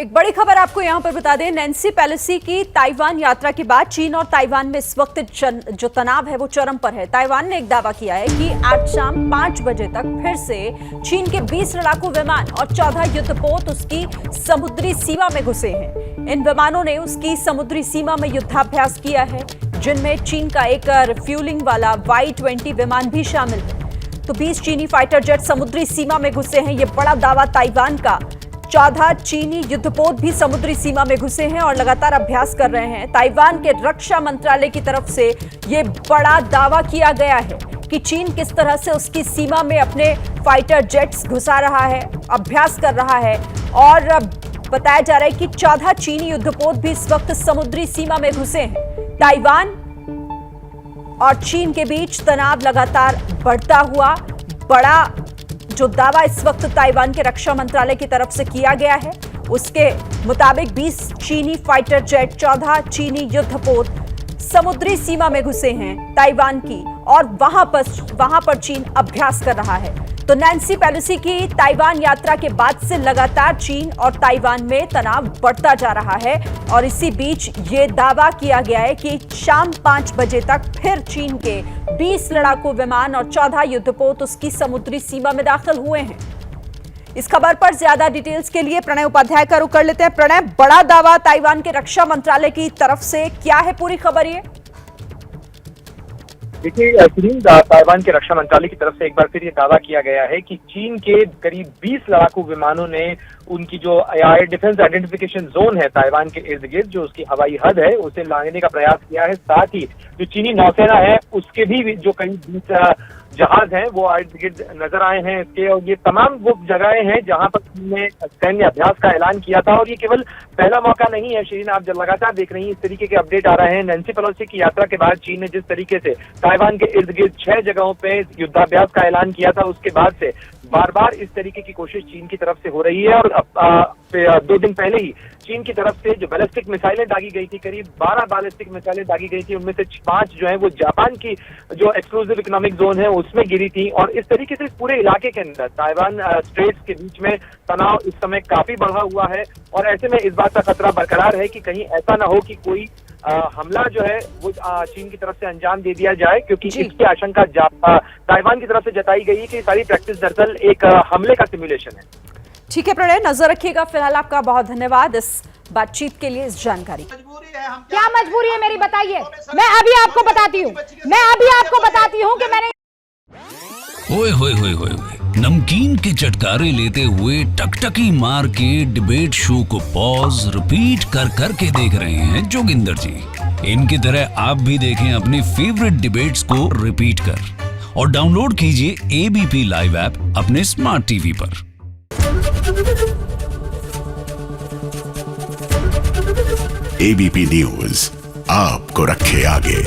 एक बड़ी खबर आपको यहां पर बता दें, नैन्सी पेलोसी की ताइवान यात्रा के बाद चीन और ताइवान में इस वक्त जो तनाव है वो चरम पर है। ताइवान ने एक दावा किया है कि आज शाम 5 बजे तक फिर से चीन के 20 लड़ाकू विमान और 14 युद्धपोत उसकी समुद्री सीमा में घुसे हैं। इन विमानों ने उसकी समुद्री सीमा में युद्धाभ्यास किया है, जिनमें चीन का एक रिफ्यूलिंग वाला Y-20 विमान भी शामिल है। तो 20 चीनी फाइटर जेट समुद्री सीमा में घुसे हैं, ये बड़ा दावा ताइवान का। 14 चीनी युद्धपोत भी समुद्री सीमा में घुसे हैं और लगातार अभ्यास कर रहे हैं। ताइवान के रक्षा मंत्रालय की तरफ से यह बड़ा दावा किया गया है कि चीन किस तरह से उसकी सीमा में अपने फाइटर जेट्स घुसा रहा है, अभ्यास कर रहा है। और बताया जा रहा है कि 14 चीनी युद्धपोत भी इस वक्त समुद्री सीमा में घुसे हैं। ताइवान और चीन के बीच तनाव लगातार बढ़ता हुआ, बड़ा जो दावा इस वक्त ताइवान के रक्षा मंत्रालय की तरफ से किया गया है, उसके मुताबिक 20 चीनी फाइटर जेट, 14 चीनी युद्धपोत समुद्री सीमा में घुसे हैं ताइवान की, और वहां पर चीन अभ्यास कर रहा है। तो नैन्सी पेलोसी की ताइवान यात्रा के बाद से लगातार चीन और ताइवान में तनाव बढ़ता जा रहा है और इसी बीच ये दावा किया गया है कि शाम 5 बजे तक फिर चीन के 20 लड़ाकू विमान और 14 युद्धपोत उसकी समुद्री सीमा में दाखिल हुए हैं। इस खबर पर ज्यादा डिटेल्स के लिए प्रणय उपाध्याय का रुख कर लेते हैं। प्रणय, बड़ा दावा ताइवान के रक्षा मंत्रालय की तरफ से, क्या है पूरी खबर ये? देखिए, ताइवान के रक्षा मंत्रालय की तरफ से एक बार फिर ये दावा किया गया है कि चीन के करीब 20 लड़ाकू विमानों ने उनकी जो एयर डिफेंस आइडेंटिफिकेशन जोन है ताइवान के इर्द गिर्द, जो उसकी हवाई हद है, उसे लांघने का प्रयास किया है। साथ ही जो चीनी नौसेना है उसके भी जो करीब 20 जहाज हैं वो इर्द गिर्द नजर आए हैं इसके, और ये तमाम वो जगहें हैं जहां पर चीन ने सैन्य अभ्यास का ऐलान किया था। और ये केवल पहला मौका नहीं है शिरीन, आप लगातार देख रही हैं इस तरीके के अपडेट आ रहे हैं। नैन्सी पेलोसी की यात्रा के बाद चीन ने जिस तरीके से ताइवान के इर्द गिर्द 6 जगहों पे युद्धाभ्यास का ऐलान किया था, उसके बाद से बार बार इस तरीके की कोशिश चीन की तरफ से हो रही है। और 2 दिन पहले ही चीन की तरफ से जो बैलिस्टिक मिसाइलें दागी गई थी, करीब 12 बैलिस्टिक मिसाइलें दागी गई थी, उनमें से 5 जो है वो जापान की जो एक्सक्लूसिव इकोनॉमिक जोन है उसमें गिरी थी। और इस तरीके से इस पूरे इलाके के अंदर ताइवान स्ट्रेट्स के बीच में तनाव इस समय काफी बढ़ा हुआ है। और ऐसे में इस बात का खतरा बरकरार है कि कहीं ऐसा ना हो कि कोई हमला जो है वो चीन की तरफ से अंजाम दे दिया जाए, क्योंकि इसकी आशंका ताइवान की तरफ से जताई गई है कि सारी प्रैक्टिस दरअसल एक हमले का सिमुलेशन है। ठीक है प्रणय, नजर रखिएगा। फिलहाल आपका बहुत धन्यवाद इस बातचीत के लिए, इस जानकारी। क्या मजबूरी है मेरी, बताइए। मैं अभी आपको बताती हूँ कि मैंने ओए होए होए होए, नमकीन के चटकारे लेते हुए टकटकी मार के डिबेट शो को पॉज रिपीट कर करके देख रहे हैं जोगिंदर जी। इनकी तरह आप भी देखें अपने फेवरेट डिबेट्स को रिपीट कर, और डाउनलोड कीजिए ABP लाइव ऐप अपने स्मार्ट टीवी पर। ABP न्यूज आपको रखे आगे।